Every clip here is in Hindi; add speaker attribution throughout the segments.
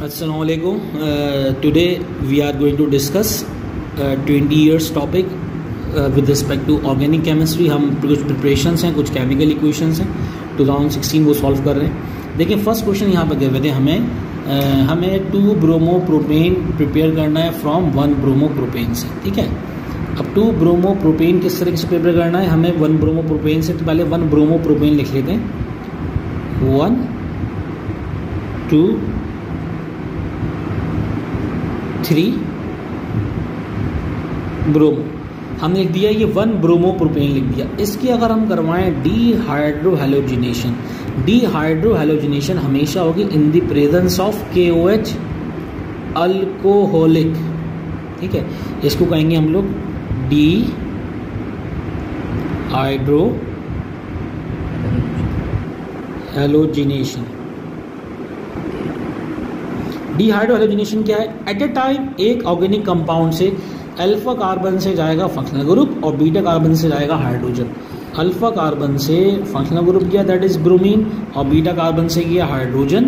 Speaker 1: Assalamu alaikum. Today we are going to discuss 20 years topic with respect to organic chemistry. हम कुछ प्रिपरेशंस हैं, कुछ केमिकल इक्वेशंस हैं 2016 वो सॉल्व कर रहे हैं. देखिए फर्स्ट क्वेश्चन यहाँ पर दे थे हमें 2 ब्रोमो प्रोपेन प्रिपेयर करना है फ्रॉम 1 ब्रोमो प्रोपेन से. ठीक है, अब 2 ब्रोमो प्रोपेन किस तरीके से प्रिपेयर करना है हमें 1 ब्रोमो प्रोपेन से. तो पहले 1 ब्रोमो प्रोपेन लिख लेते हैं. 1 2 3 ब्रोमो हमने लिख दिया. ये 1 ब्रोमो प्रोपेन लिख दिया. इसकी अगर हम करवाएं डीहाइड्रोहैलोजिनेशन, डीहाइड्रोहैलोजिनेशन हमेशा होगी इन the presence of KOH alcoholic. ठीक है, इसको कहेंगे हम लोग डीहाइड्रोहैलोजिनेशन. डीहाइड्रोहैलोजिनेशन क्या है? एट ए टाइम एक ऑर्गेनिक कंपाउंड से अल्फा कार्बन से जाएगा फंक्शनल ग्रुप और बीटा कार्बन से जाएगा हाइड्रोजन. अल्फा कार्बन से फंक्शनल ग्रुप गया दैट इज ब्रोमीन और बीटा कार्बन से गया हाइड्रोजन.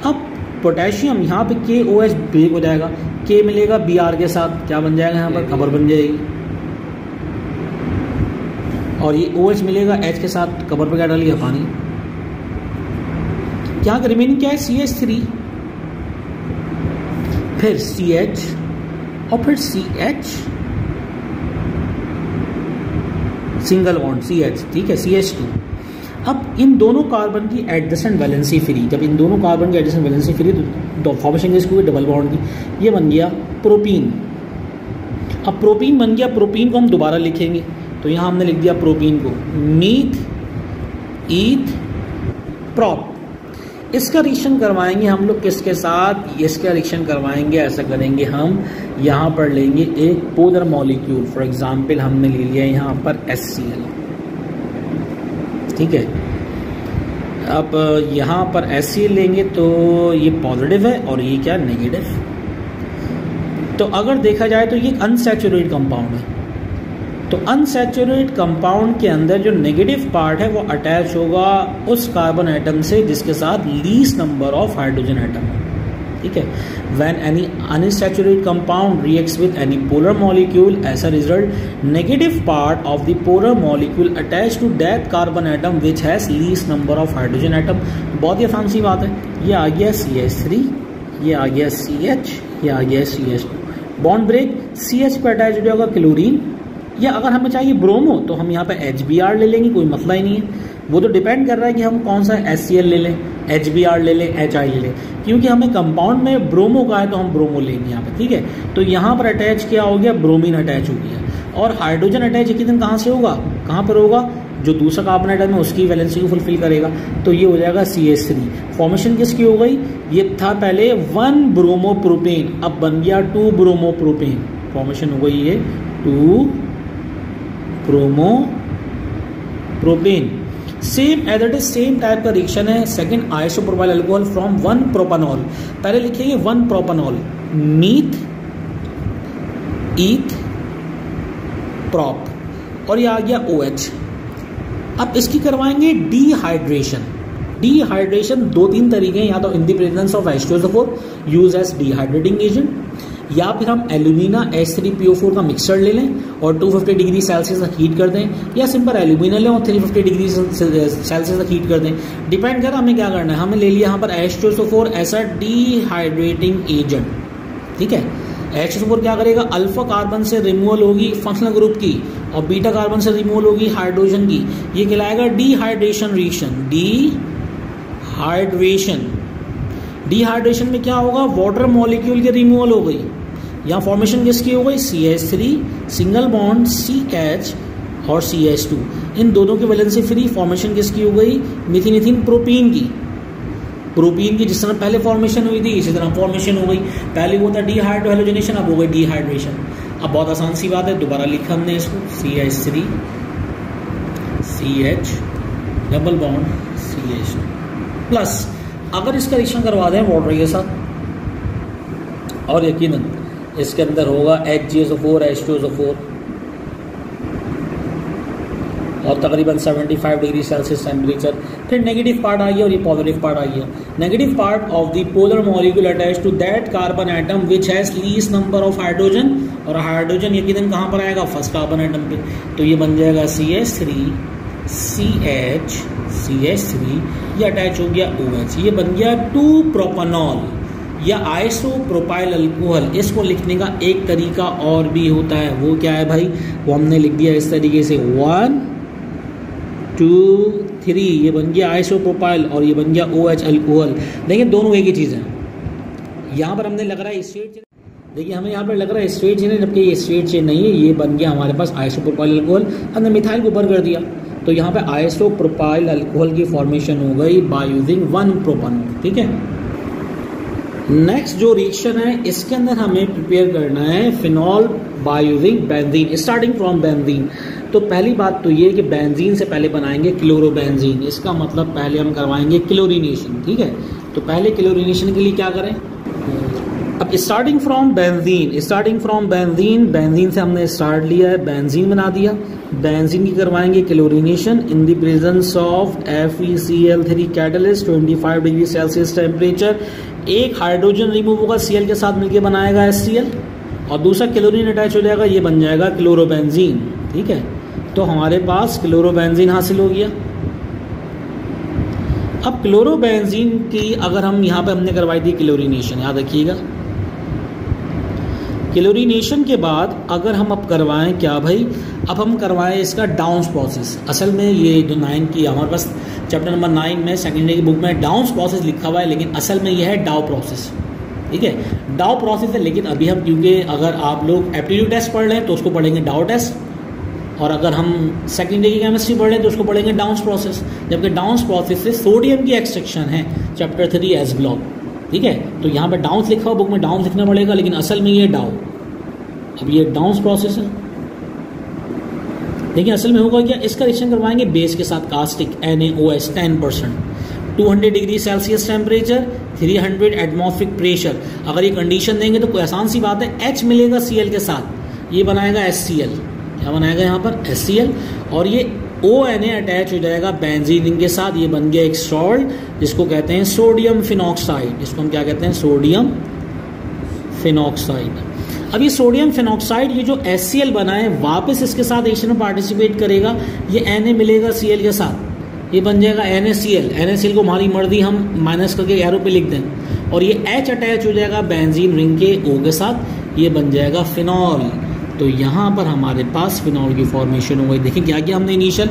Speaker 1: अब पोटेशियम यहाँ पे KOH ब्रेक हो जाएगा, K मिलेगा Br के साथ, क्या बन जाएगा यहाँ पर खबर बन जाएगी. और ये OH मिलेगा H के साथ, कबर पे क्या डालिए पानी. यहाँ का रिमेनिंग क्या है? CH3 फिर CH और फिर CH सिंगल बॉन्ड CH. ठीक है, CH2. अब इन दोनों कार्बन की एडजेसेंट वैलेंसी फ्री, जब इन दोनों कार्बन की एडजेसेंट वैलेंसी फ्री तो फॉर्मेशन किसकी डबल बॉन्ड की, ये बन गया प्रोपीन. अब प्रोपीन बन गया, प्रोपीन को हम दोबारा लिखेंगे तो यहाँ हमने लिख दिया प्रोपीन को मीथ ईथ प्रॉप. इसका रिएक्शन करवाएंगे हम लोग किसके साथ? इसका रिएक्शन करवाएंगे, ऐसा करेंगे हम यहाँ पर लेंगे एक पोलर मॉलिक्यूल. फॉर एग्जांपल हमने ले लिया यहाँ पर HCl. ठीक है, अब यहाँ पर HCl लेंगे तो ये पॉजिटिव है और ये क्या नेगेटिव. तो अगर देखा जाए तो ये अनसैचुरेटेड कंपाउंड है. तो अनसैचुरेटेड कंपाउंड के अंदर जो नेगेटिव पार्ट है वो अटैच होगा उस कार्बन एटम से जिसके साथ least number of hydrogen atom है. ठीक है, when any unsaturated compound reacts with any polar molecule as a result negative part of the polar molecule attach to that carbon atom which has least number of hydrogen atom. बहुत ही आसान सी बात है. ये आ गया CH3, ये आ गया CH, ये आ गया CH2. बॉन्ड ब्रेक, CH पे अटैच हो जाएगा क्लोरीन, या अगर हमें चाहिए ब्रोमो तो हम यहाँ पे HBr ले लेंगे, कोई मसला ही नहीं है. वो तो डिपेंड कर रहा है कि हम कौन सा HCl ले लें, HBr ले लें, HI ले लें. क्योंकि हमें कंपाउंड में ब्रोमो का है तो हम ब्रोमो लेंगे यहाँ पे. ठीक है, तो यहाँ पर अटैच क्या हो गया? ब्रोमीन अटैच हो गया. और हाइड्रोजन अटैच एक दिन कहाँ से होगा? कहाँ पर होगा? जो दूसरा कार्बन एटम है उसकी वैलेंसी को फुलफिल करेगा. तो ये हो जाएगा CH3. फॉर्मेशन किसकी हो गई? ये था पहले 1 ब्रोमो प्रोपेन, अब बन गया 2 ब्रोमो प्रोपेन. फॉर्मेशन हो गई ये 2 bromo propane. Same as it is same type का रिएक्शन है. Second isopropyl alcohol from 1 propanol. पहले लिखेंगे 1 प्रोपानॉल मीथ ईथ प्रॉप और ये आ गया OH. अब इसकी करवाएंगे डीहाइड्रेशन. डीहाइड्रेशन 2-3 तरीके हैं, या तो in the presence of H2SO4 use as dehydrating agent, या फिर हम एल्यूमिना H3PO4 का मिक्सचर ले लें और 250 डिग्री सेल्सियस तक हीट कर दें, या सिंपल एल्यूमिना लें और 350 डिग्री सेल्सियस तक हीट कर दें. डिपेंड कर हमें क्या करना है. हमें ले लिया यहाँ पर H2SO4 एज अ डीहाइड्रेटिंग एजेंट. ठीक है, H2SO4 क्या करेगा? अल्फा कार्बन से रिमूवल होगी फंक्शनल ग्रुप की और बीटा कार्बन से रिमूवल होगी हाइड्रोजन की. ये कहलाएगा डीहाइड्रेशन रिएक्शन. डीहाइड्रेशन. डीहाइड्रेशन में क्या होगा? वाटर मॉलिक्यूल की रिमूवल हो गई. यहाँ फॉर्मेशन किसकी हो गई? CH3 सिंगल बॉन्ड CH और CH2. इन दोनों की वैलेंसी फ्री. फॉर्मेशन किसकी हो गई? मिथिन इथिन प्रोपीन की. प्रोपीन की जिस तरह पहले फॉर्मेशन हुई थी इसी तरह फॉर्मेशन हो गई. पहले वो था डीहाइड्रोहैलोजिनेशन, अब हो गई डीहाइड्रेशन. अब बहुत आसान सी बात है, दोबारा लिखा हमने इसको CH3 CH double bond CH2 plus अगर इसका रिएक्शन करवा दें वाटर के साथ और यकीनन इसके अंदर होगा HgSO4 H2SO4 और तकरीबन 75 डिग्री सेल्सियस टेम्परेचर। फिर नेगेटिव पार्ट आई है और ये पॉजिटिव पार्ट आई है। Negative part of the polar molecule attach to that carbon atom which has least number of hydrogen, और हाइड्रोजन यकीनन कहाँ पर आएगा, फर्स्ट कार्बन एटम पे, तो ये बन जाएगा CH3 CH3, ये अटैच हो गया OH, ये बन गया 2-प्रोपेनॉल या आइसोप्रोपाइल अल्कोहल। इसको लिखने का एक तरीका और भी होता है, वो क्या है भाई, वो हमने लिख दिया इस तरीके से 1 2 3, ये बन गया आइसोप्रोपाइल और ये बन गया OH अल्कोहल। देखिए दोनों एक ही चीज़ है। यहाँ पर हमने लग रहा है स्ट्रेट चेन, देखिए हमें यहाँ पर लग रहा है स्ट्रेट चेन है, जबकि ये स्ट्रेट चेन नहीं है, ये बन गया हमारे पास आइसोप्रोपाइल अल्कोहल। हमने मिथाइल को ऊपर कर दिया, तो यहाँ पे आइसोप्रोपाइल अल्कोहल की फॉर्मेशन हो गई बाय यूजिंग 1-प्रोपेनॉल। ठीक है, नेक्स्ट जो रिएक्शन है इसके अंदर हमें प्रिपेयर करना है phenol by using benzene, starting from benzene. तो पहली बात तो ये कि बेंजीन से पहले बनाएंगे क्लोरोबेंजीन, इसका मतलब पहले हम करवाएंगे क्लोरीनेशन। ठीक है, तो पहले क्लोरीनेशन के लिए क्या करें, अब स्टार्टिंग फ्रॉम बेंजीन, बेंजीन से हमने स्टार्ट लिया है, बेंजीन बना दिया, बेंजीन की करवाएंगे chlorination in the presence of FeCl3 catalyst 25 degree Celsius temperature. एक हाइड्रोजन रिमूव होगा Cl के साथ मिलकर बनाएगा HCl और दूसरा क्लोरीन अटैच हो जाएगा, ये बन जाएगा क्लोरोबेंजीन। ठीक है, तो हमारे पास क्लोरोबेंजीन हासिल हो गया। अब क्लोरोबेंजीन की अगर हम यहाँ पे हमने करवाई थी क्लोरीनेशन, याद रखिएगा, क्लोरीनेशन के बाद अगर हम अब करवाएं क्या भाई, अब हम करवाएं इसका डाउन प्रोसेस। असल में ये जो 9 की हमारे पास चैप्टर नंबर 9 में सेकेंडरी की बुक में डाउन प्रोसेस लिखा हुआ है, लेकिन असल में यह है डाउ प्रोसेस। ठीक है, डाउ प्रोसेस है, लेकिन अभी हम क्योंकि अगर आप लोग एप्टीट्यूड टेस्ट पढ़ लें तो उसको पढ़ेंगे डाउ टेस्ट, और अगर हम सेकेंडरी की केमिस्ट्री पढ़ लें तो उसको पढ़ेंगे डाउन प्रोसेस। जबकि डाउन प्रोसेस से सोडियम की एक्सट्रैक्शन है चैप्टर 3 एस ब्लॉक। ठीक है, तो यहाँ पे डाउन्स लिखा हुआ, बुक में डाउन्स लिखना पड़ेगा, लेकिन असल में ये डाउ, अब ये डाउन्स प्रोसेस है। देखिए असल में होगा क्या, इसका रिएक्शन करवाएंगे बेस के साथ caustic NaOH 10%, 200 degree Celsius temperature, 300 atmospheric pressure. अगर ये कंडीशन देंगे तो कोई आसान सी बात है, H मिलेगा Cl के साथ, ये बनाएगा HCl, क्या बनाएगा यहाँ पर HCl, और ये ONa अटैच हो जाएगा बेंजीन के साथ, ये बन गया एक सॉल्ट जिसको कहते हैं सोडियम फिनॉक्साइड, जिसको हम क्या कहते हैं, सोडियम फिनॉक्साइड। अब ये सोडियम फिनॉक्साइड, ये जो HCl बना है, वापस इसके साथ रिएक्शन में पार्टिसिपेट करेगा, ये Na मिलेगा Cl के साथ, ये बन जाएगा NaCl। NaCl को हमारी मर्जी हम माइनस करके एरो पे लिख दें, और ये H अटैच हो जाएगा बेंजीन रिंग के O के साथ, ये बन जाएगा फिनॉल। तो यहाँ पर हमारे पास फिनॉल की फॉर्मेशन हो गई। देखिए क्या किया हमने इनिशियल,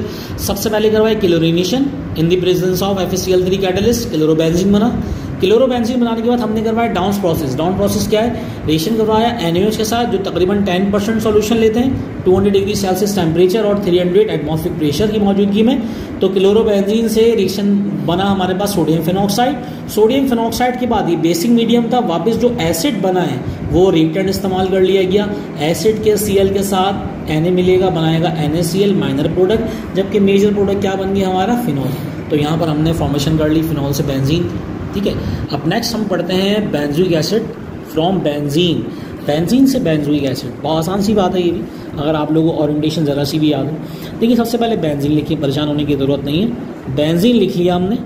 Speaker 1: सबसे पहले करवाया chlorination in the presence of FeCl3 catalyst, chlorobenzene बना। क्लोरोबेंजीन बनाने के बाद हमने करवाया डाउन प्रोसेस। डाउन प्रोसेस क्या है, रिएक्शन करवाया NaOH के साथ जो तकरीबन 10% सॉल्यूशन लेते हैं, 200 डिग्री सेल्सियस टेम्परेचर और 300 एटमॉस्फेरिक प्रेशर की मौजूदगी में। तो क्लोरोबेंजीन से रिएक्शन बना हमारे पास सोडियम फिनॉक्साइड। सोडियम फिनॉक्साइड के बाद ये बेसिक मीडियम था, वापस जो एसिड बना है वो रिएक्टेंट इस्तेमाल कर लिया गया। एसिड के Cl के साथ Na मिलेगा, बनाएगा NaCl माइनर प्रोडक्ट, जबकि मेजर प्रोडक्ट क्या बन गया हमारा, फिनॉल। तो यहाँ पर हमने फॉर्मेशन कर ली फिनॉल से बेंजीन। ठीक है, अब नेक्स्ट हम पढ़ते हैं benzoic acid from benzene. Benzene से बेंजोइक एसिड, बहुत आसान सी बात है ये भी, अगर आप लोगों को ओरिएंटेशन ज़रा सी भी याद हो। देखिए सबसे पहले बेंजीन लिखिए, परेशान होने की ज़रूरत नहीं है। बेंजीन लिख लिया हमने,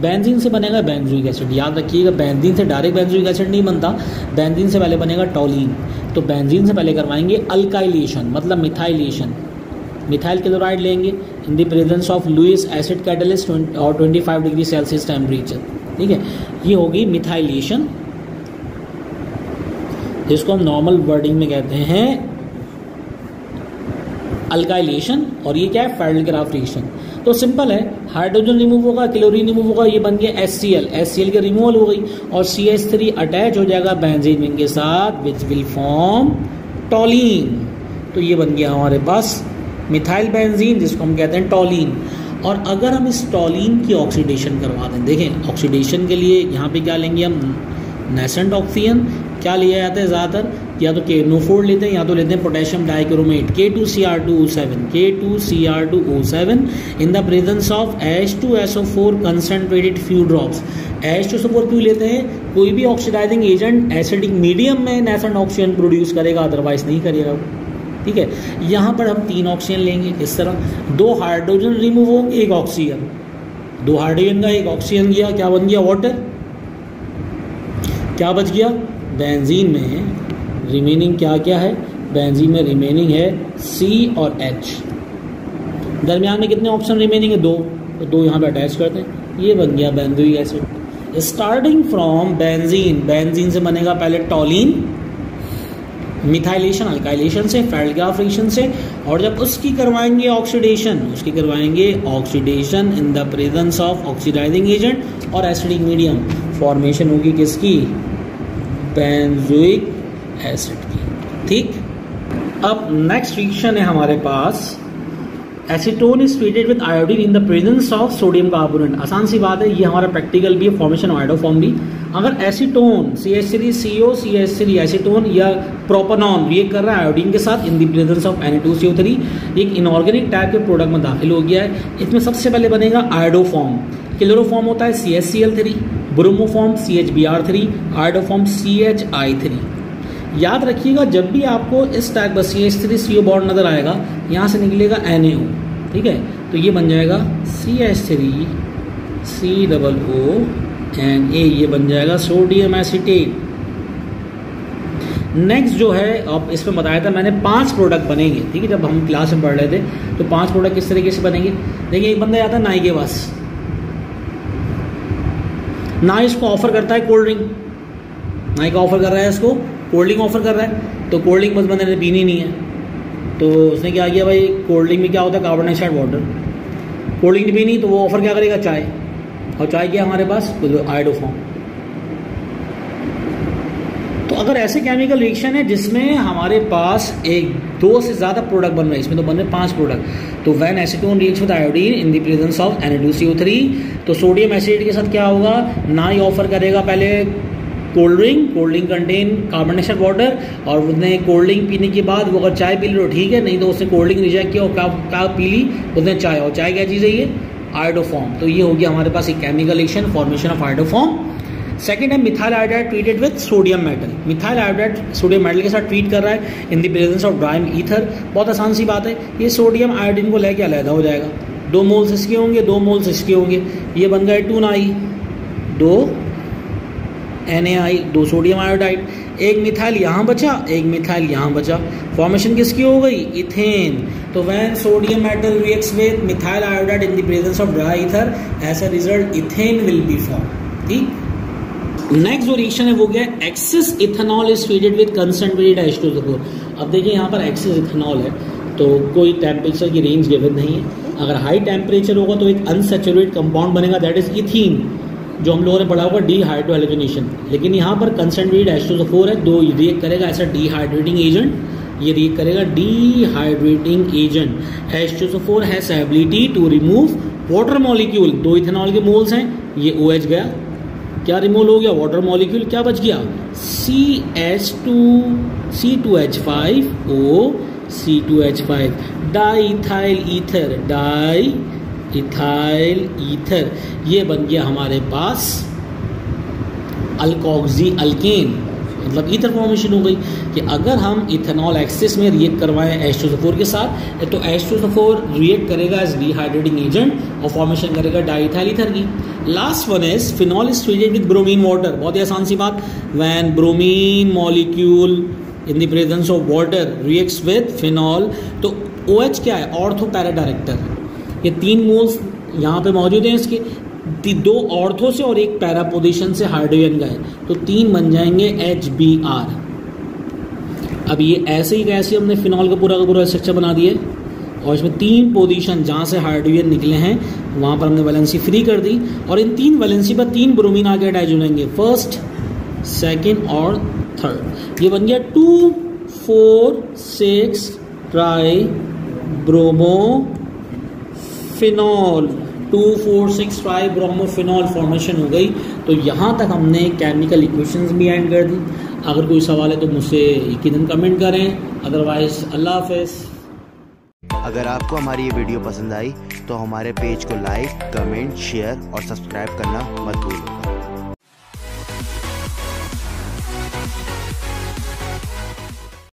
Speaker 1: बेंजीन से बनेगा बेंजोइक एसिड। याद रखिएगा बेंजीन से डायरेक्ट बेंजोइक एसिड नहीं बनता, बेंजीन से पहले बनेगा टॉलीन। तो बेंजीन से पहले करवाएंगे अल्काइलेशन, मतलब मिथाइलेशन। मिथाइल क्लोराइड लेंगे in the presence of Lewis acid catalyst और 25 डिग्री सेल्सियस टेम्परेचर। ठीक है, ये होगी मिथाइलेशन, जिसको हम नॉर्मल वर्डिंग में कहते हैं अल्काइलेशन, और ये क्या है, फेल्डक्राफ्ट रिएक्शन। तो सिंपल है, हाइड्रोजन रिमूव होगा, क्लोरीन रिमूव होगा, ये बन गया HCl, HCl की रिमूवल हो गई, और CH3 अटैच हो जाएगा बेंजीन रिंग के साथ, विच विल फॉर्म टॉलीन। तो ये बन गया हमारे पास मिथाइल बेंजीन, जिसको हम कहते हैं टॉलीन। और अगर हम इस टॉलीन की ऑक्सीडेशन करवा दें, देखें ऑक्सीडेशन के लिए यहाँ पे क्या लेंगे हम, नेसेंट ऑक्सीजन। क्या लिया जाता है ज़्यादातर, या तो KNO4 लेते हैं या तो लेते हैं potassium dichromate K2Cr2O7, K2Cr2O7 in the presence of H2SO4 concentrated few drops. H2SO4 क्यों लेते हैं, कोई भी ऑक्सीडाइजिंग एजेंट एसिडिक मीडियम में नेसेंट ऑक्सीजन प्रोड्यूस करेगा, अदरवाइज नहीं करेगा। ठीक है। यहाँ पर हम 3 ऑक्सीजन लेंगे, इस तरह 2 हाइड्रोजन रिमूव होंगे, 1 ऑक्सीजन, 2 हाइड्रोजन का 1 ऑक्सीजन गया, क्या बन गया? वाटर। क्या बच गया? बेंजीन में रिमेनिंग क्या क्या है? बेंजीन में रिमेनिंग है C और H। दरमियान में कितने ऑप्शन रिमेनिंग है? 2, तो 2 यहाँ पे अटैच करते हैं, ये बन गया benzoic acid. Starting from benzene, benzene से बनेगा पहले टॉलिन, मिथाइलेशन अल्काइलेशन से, फेल्डगाफ्रिक्शन से, और जब उसकी करवाएंगे ऑक्सीडेशन, उसकी करवाएंगे oxidation in the presence of oxidising agent और एसिडिक मीडियम, फॉर्मेशन होगी किसकी? बेंजोइक एसिड की। ठीक। अब नेक्स्ट रिएक्शन है हमारे पास, acetone is treated with iodine in the presence of sodium carbonate. आसान सी बात है, ये हमारा प्रैक्टिकल भी है, फॉर्मेशन ऑफ आयोडोफॉर्म भी। अगर एसीटोन CH3CO CH3 एसीटोन या प्रोपेनॉन रिएक्ट कर रहा है आयोडीन के साथ इन द प्रेजेंस ऑफ Na2CO3, एक इनऑर्गेनिक टाइप के प्रोडक्ट में दाखिल हो गया है, इसमें सबसे पहले बनेगा आयोडोफॉर्म। क्लोरोफॉर्म होता है CHCl3, bromoform CHBr3, iodoform CHI3। याद रखिएगा, जब भी आपको इस टाइप का CH3CO बॉन्ड नजर आएगा, यहाँ से निकलेगा NaO, ठीक है, तो ये बन जाएगा CH3 COO Na, ये बन जाएगा सोडियम एसीटेट। नेक्स्ट जो है, अब इसमें बताया था मैंने 5 प्रोडक्ट बनेंगे, ठीक है, जब हम क्लास में पढ़ रहे थे, तो 5 प्रोडक्ट किस तरीके से बनेंगे। देखिए, एक बंदा जाता है नाई के पास, नाई इसको ऑफर करता है कोल्ड ड्रिंक, नाई का ऑफर कर रहा है, इसको कोल्ड ड्रिंक ऑफर कर रहा है, तो कोल्ड ड्रिंक बस बंदे ने पीनी नहीं है, तो उसने क्या किया भाई, कोल्ड ड्रिंक में क्या होता है? Carbon dioxide water. Cold drink पीनी, तो वो ऑफर क्या करेगा? चाय। और चाय क्या हमारे पास? आयोडोफॉर्म। तो अगर ऐसे केमिकल रिएक्शन है जिसमें हमारे पास 1-2 से ज़्यादा प्रोडक्ट बन रहे हैं, इसमें तो बन रहे 5 प्रोडक्ट, तो when acetone reacts with iodine in the presence of Na2CO3, तो सोडियम एसिड के साथ क्या होगा? ना ही ऑफर करेगा पहले cold drink contain carbon dioxide water, और उसने कोल्ड ड्रिंक पीने के बाद वो अगर चाय पी लो ठीक है, नहीं तो उसने कोल्ड ड्रिंक रिजेक्ट किया और क्या पी ली उसने? चाय। और चाय क्या चीज़ है? ये आयोडोफॉर्म। तो ये हो गया हमारे पास एक chemical reaction, formation of iodoform. Second है methyl iodide treated with sodium metal. Methyl iodide sodium metal के साथ ट्रीट कर रहा है in the presence of dry ether. बहुत आसान सी बात है, ये सोडियम आयोडीन को लेके अलग हो जाएगा, 2 मोल्स इसके होंगे, 2 मोल्स इसके होंगे, ये बन गए 2 नाई, 2 NaI, 2 सोडियम आयोडाइड, एक मिथाइल यहाँ बचा, एक मिथाइल यहाँ बचा, फॉर्मेशन किसकी हो गई? इथेन। तो when sodium metal reacts with methyl iodide in the presence of dry ether, as a result ethane will be form. ठीक। नेक्स्ट जो रिएक्शन है वो क्या है? Excess ethanol is treated with concentrated H2SO4। अब देखिए, यहाँ पर एक्सेस इथेनॉल है, तो कोई टेम्परेचर की रेंज गिवन नहीं है। अगर हाई टेम्परेचर होगा तो एक अनसैचुरेटेड कंपाउंड बनेगा, दैट इज इथीन, जो हम लोगों ने पढ़ा होगा डीहाइड्रोहाइड्रोजनेशन। लेकिन यहाँ पर कंसंट्रेटेड H2SO4 है, 2 रिएक्ट करेगा ऐसा डीहाइड्रेटिंग एजेंट, ये रिएक्ट करेगा dehydrating agent. H2SO4 has ability to remove water molecule, 2 ethanol के मोल्स हैं, ये OH गया, क्या रिमूव हो गया? Water molecule. क्या बच गया? C2H5O C2H5, diethyl ether, diethyl ether, ये बन गया हमारे पास अल्कोक्सी अल्केन, मतलब ईथर फॉर्मेशन हो गई। कि अगर हम इथेनॉल एक्सेस में रिएक्ट करवाएं H2SO4 के साथ, तो H2SO4 रिएक्ट करेगा एज डिहाइड्रेटिंग एजेंट और फॉर्मेशन करेगा डाईइथाइल ईथर की। Last one is phenol is treated with bromine water. बहुत ही आसान सी बात, when bromine molecule in the presence of water reacts with phenol, तो OH क्या है? Ortho para director. ये 3 मोल्स यहाँ पे मौजूद हैं इसके, 2 ऑर्थो से और 1 पैरा पोजीशन से हाइड्रोजन गए, तो 3 बन जाएंगे HBr। अब ये ऐसे ही कैसे हमने फिनॉल का पूरा स्ट्रक्चर बना दिया, और इसमें 3 पोजीशन जहाँ से हाइड्रोजन निकले हैं वहाँ पर हमने वैलेंसी फ्री कर दी, और इन 3 वैलेंसी पर 3 ब्रोमीन आके अटैच हो जाएंगे, फर्स्ट, सेकेंड और थर्ड। ये बन गया 2,4,6 try bromo phenol, 2,4,6,5 bromophenol formation हो गई। तो यहाँ तक हमने केमिकल इक्वेशंस भी एंड कर दी। अगर कोई सवाल है तो मुझसे यकीनन कमेंट करें, अदरवाइज अल्लाह हाफिज़।
Speaker 2: अगर आपको हमारी ये वीडियो पसंद आई तो हमारे पेज को लाइक, कमेंट, शेयर और सब्सक्राइब करना मत भूलिएगा।